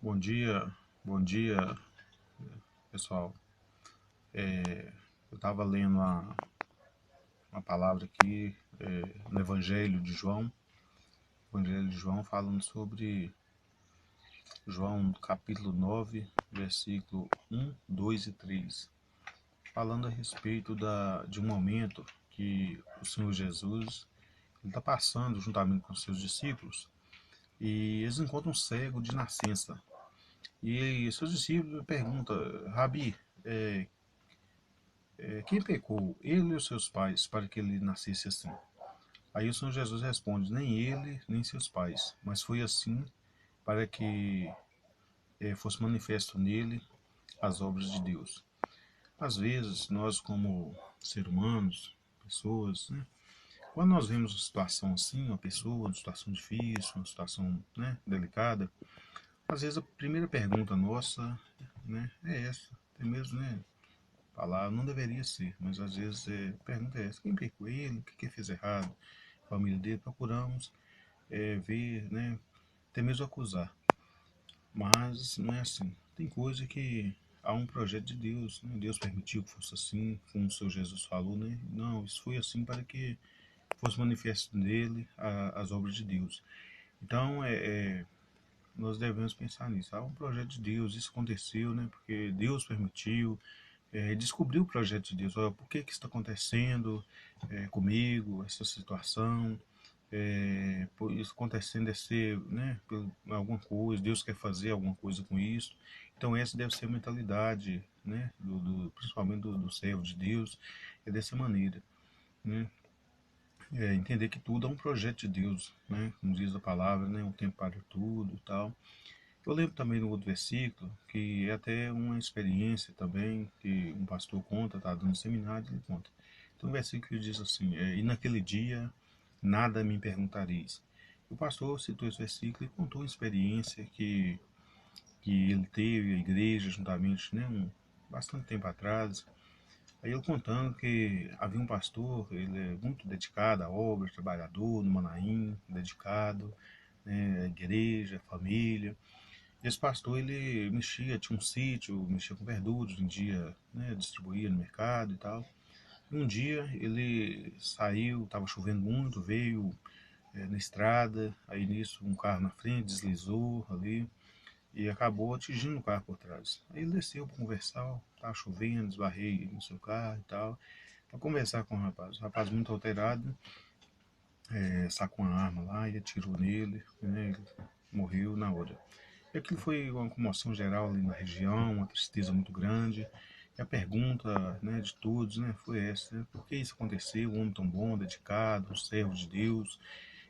Bom dia, pessoal. Eu estava lendo uma palavra aqui no Evangelho de João, falando sobre João capítulo 9, versículo 1, 2 e 3, falando a respeito de um momento que o Senhor Jesus está passando juntamente com seus discípulos e eles encontram um cego de nascença. E seus discípulos perguntam, Rabi, quem pecou, ele ou seus pais, para que ele nascesse assim? Aí o Senhor Jesus responde, nem ele, nem seus pais, mas foi assim para que fosse manifesto nele as obras de Deus. Às vezes, nós como seres humanos, pessoas, né, quando nós vemos uma situação assim, uma pessoa, uma situação difícil, uma situação, né, delicada, às vezes a primeira pergunta nossa, né, é essa. Tem mesmo, né, falar, não deveria ser, mas às vezes a pergunta é essa, quem pecou ele, o que ele fez errado? A família dele, procuramos ver, né, até mesmo acusar. Mas não é assim. Tem coisa que há um projeto de Deus, né? Deus permitiu que fosse assim, como o Senhor Jesus falou, né? Não, isso foi assim para que fosse manifesto nele as obras de Deus. Então, nós devemos pensar nisso. Há um projeto de Deus, isso aconteceu, né? Porque Deus permitiu, descobrir o projeto de Deus. Olha, por que está acontecendo comigo, essa situação? Por isso acontecendo é ser, né, por alguma coisa, Deus quer fazer alguma coisa com isso. Então essa deve ser a mentalidade, né, principalmente do servo de Deus, é dessa maneira, né, entender que tudo é um projeto de Deus, né, como diz a palavra, né, um tempo para tudo e tal. Eu lembro também no outro versículo, que é até uma experiência também, que um pastor conta, está dando seminário, ele conta. Então o versículo diz assim, e naquele dia nada me perguntareis. O pastor citou esse versículo e contou uma experiência que ele teve, a igreja, juntamente, né, bastante tempo atrás. Aí ele contando que havia um pastor, ele é muito dedicado à obra, trabalhador, no Manaim, dedicado, né, à igreja, à família. Esse pastor, ele mexia, tinha um sítio, mexia com verduras, vendia, né, distribuía no mercado e tal. E um dia ele saiu, estava chovendo muito, veio na estrada, aí nisso um carro na frente deslizou ali e acabou atingindo o carro por trás. Aí ele desceu para conversar, estava chovendo, esbarrei no seu carro e tal, para conversar com o rapaz. O rapaz muito alterado, sacou uma arma lá e atirou nele, né, ele morreu na hora. E aquilo foi uma comoção geral ali na região, uma tristeza muito grande. E a pergunta, né, de todos, né, foi essa, né, por que isso aconteceu? Um homem tão bom, dedicado, um servo de Deus.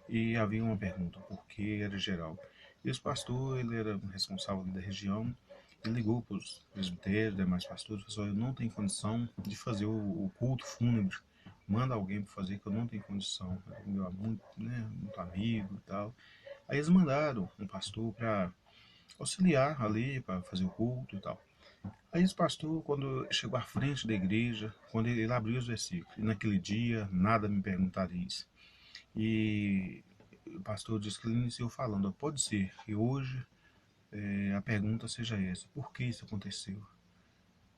E havia uma pergunta, por que era geral? E esse pastor, ele era responsável da região, ele ligou para os presbitérios, demais pastores, e falou, eu não tenho condição de fazer o culto fúnebre, manda alguém para fazer que eu não tenho condição, meu muito, né, muito amigo e tal. Aí eles mandaram um pastor para auxiliar ali, para fazer o culto e tal. Aí esse pastor, quando chegou à frente da igreja, quando ele abriu os versículos, e naquele dia nada me perguntareis. E o pastor disse que ele iniciou falando, pode ser que hoje a pergunta seja essa, por que isso aconteceu?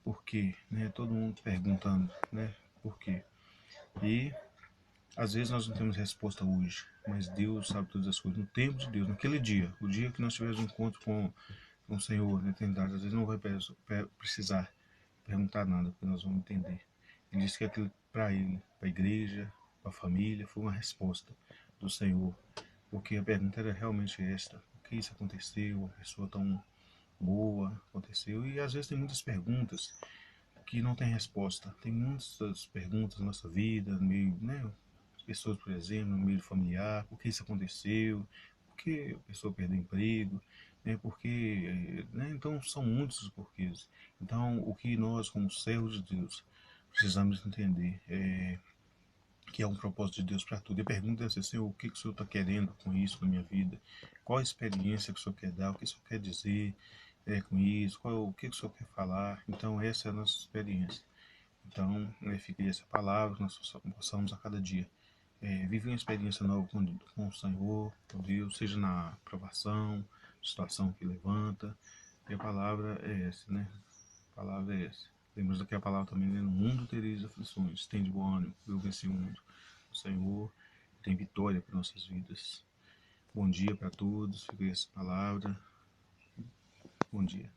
Por quê? Né? Todo mundo perguntando, né? Por quê? E às vezes nós não temos resposta hoje, mas Deus sabe todas as coisas. No tempo de Deus, naquele dia, o dia que nós tivermos um encontro com o Senhor na eternidade, às vezes não vai precisar perguntar nada, porque nós vamos entender. Ele disse que aquilo para ele, para a igreja, para a família, foi uma resposta do Senhor. Porque a pergunta era realmente esta: por que isso aconteceu? Uma pessoa tão boa aconteceu? E às vezes tem muitas perguntas que não tem resposta. Tem muitas perguntas na nossa vida, no meio, né? As pessoas, por exemplo, no meio familiar: por que isso aconteceu? Por que a pessoa perdeu o emprego? Né? Porque, né? Então são muitos os porquês. Então o que nós, como servos de Deus, precisamos entender que é um propósito de Deus para tudo. E a pergunta deve ser, Senhor, o que o Senhor está querendo com isso na minha vida? Qual a experiência que o Senhor quer dar? O que o Senhor quer dizer com isso? O que o Senhor quer falar? Então, essa é a nossa experiência. Então, fica aí essa palavra, que nós possamos a cada dia viver uma experiência nova com o Senhor, com Deus, seja na aprovação, situação que levanta. E a palavra é essa, né? A palavra é essa. Lembra que a palavra também é: no mundo tereis aflições, tem de bom ânimo, eu venci o mundo. O Senhor tem vitória para nossas vidas. Bom dia para todos, fica essa palavra. Bom dia.